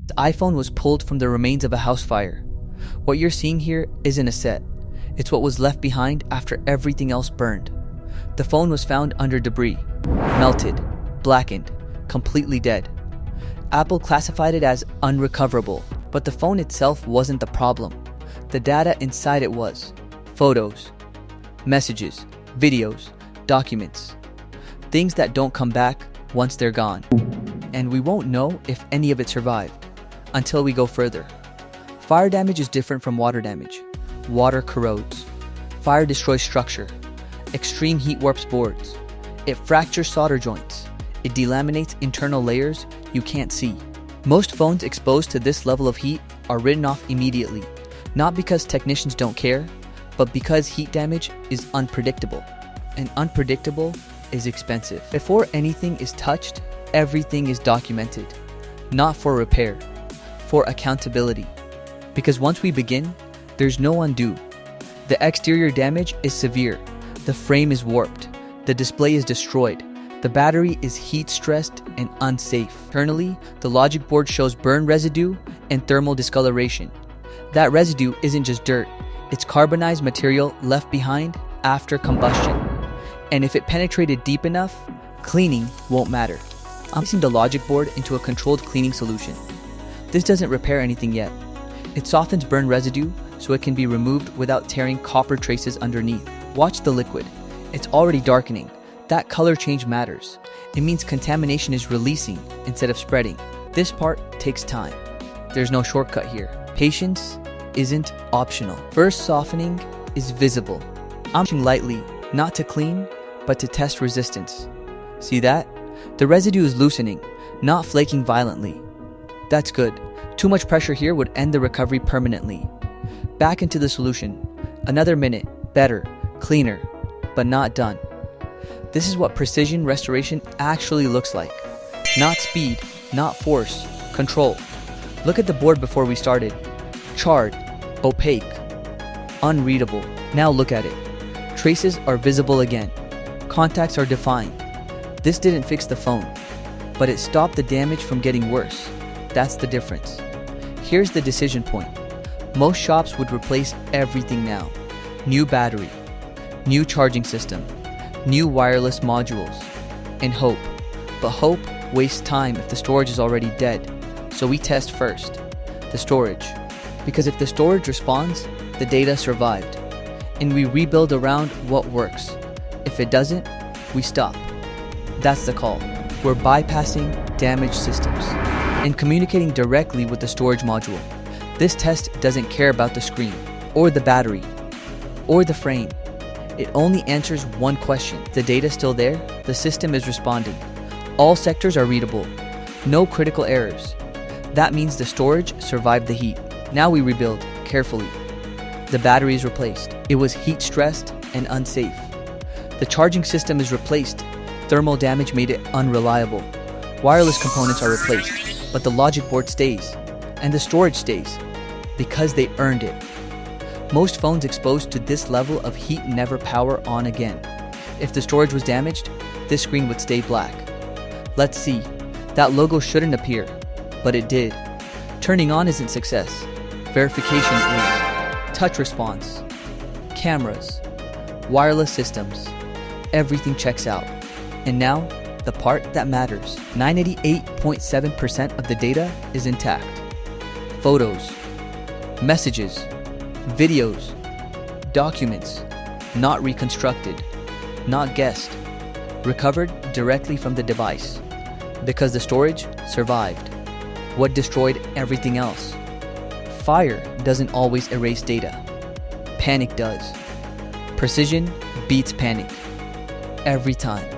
The iPhone was pulled from the remains of a house fire. What you're seeing here isn't a set. It's what was left behind after everything else burned. The phone was found under debris, melted, blackened, completely dead. Apple classified it as unrecoverable, but the phone itself wasn't the problem. The data inside it was. Photos, messages, videos, documents. Things that don't come back once they're gone. And we won't know if any of it survived until we go further. Fire damage is different from water damage. Water corrodes. Fire destroys structure. Extreme heat warps boards. It fractures solder joints. It delaminates internal layers you can't see. Most phones exposed to this level of heat are written off immediately, not because technicians don't care, but because heat damage is unpredictable, and unpredictable is expensive. Before anything is touched, everything is documented, not for repair, for accountability. Because once we begin, there's no undo. The exterior damage is severe, the frame is warped, the display is destroyed, the battery is heat-stressed and unsafe. Internally, the logic board shows burn residue and thermal discoloration. That residue isn't just dirt, it's carbonized material left behind after combustion. And if it penetrated deep enough, cleaning won't matter. I'm placing the logic board into a controlled cleaning solution. This doesn't repair anything yet. It softens burn residue so it can be removed without tearing copper traces underneath. Watch the liquid. It's already darkening. That color change matters. It means contamination is releasing instead of spreading. This part takes time. There's no shortcut here. Patience isn't optional. First softening is visible. I'm pushing lightly, not to clean, but to test resistance. See that? The residue is loosening, not flaking violently. That's good. Too much pressure here would end the recovery permanently. Back into the solution. Another minute. Better, cleaner, but not done. This is what precision restoration actually looks like. Not speed, not force, control. Look at the board before we started. Charred, opaque, unreadable. Now look at it. Traces are visible again. Contacts are defined. This didn't fix the phone, but it stopped the damage from getting worse. That's the difference. Here's the decision point. Most shops would replace everything now. New battery, new charging system, new wireless modules, and hope. But hope wastes time if the storage is already dead. So we test first, the storage. Because if the storage responds, the data survived. And we rebuild around what works. If it doesn't, we stop. That's the call. We're bypassing damaged systems and communicating directly with the storage module. This test doesn't care about the screen, or the battery, or the frame. It only answers one question. The data still there? The system is responding. All sectors are readable. No critical errors. That means the storage survived the heat. Now we rebuild, carefully. The battery is replaced. It was heat-stressed and unsafe. The charging system is replaced. Thermal damage made it unreliable. Wireless components are replaced, but the logic board stays. And the storage stays, because they earned it. Most phones exposed to this level of heat never power on again. If the storage was damaged, this screen would stay black. Let's see. That logo shouldn't appear, but it did. Turning on isn't success. Verification is. Touch response. Cameras. Wireless systems. Everything checks out. And now, the part that matters. 98.7% of the data is intact. Photos. Messages. Videos, documents, not reconstructed, not guessed, recovered directly from the device, because the storage survived. What destroyed everything else? Fire doesn't always erase data. Panic does. Precision beats panic. Every time.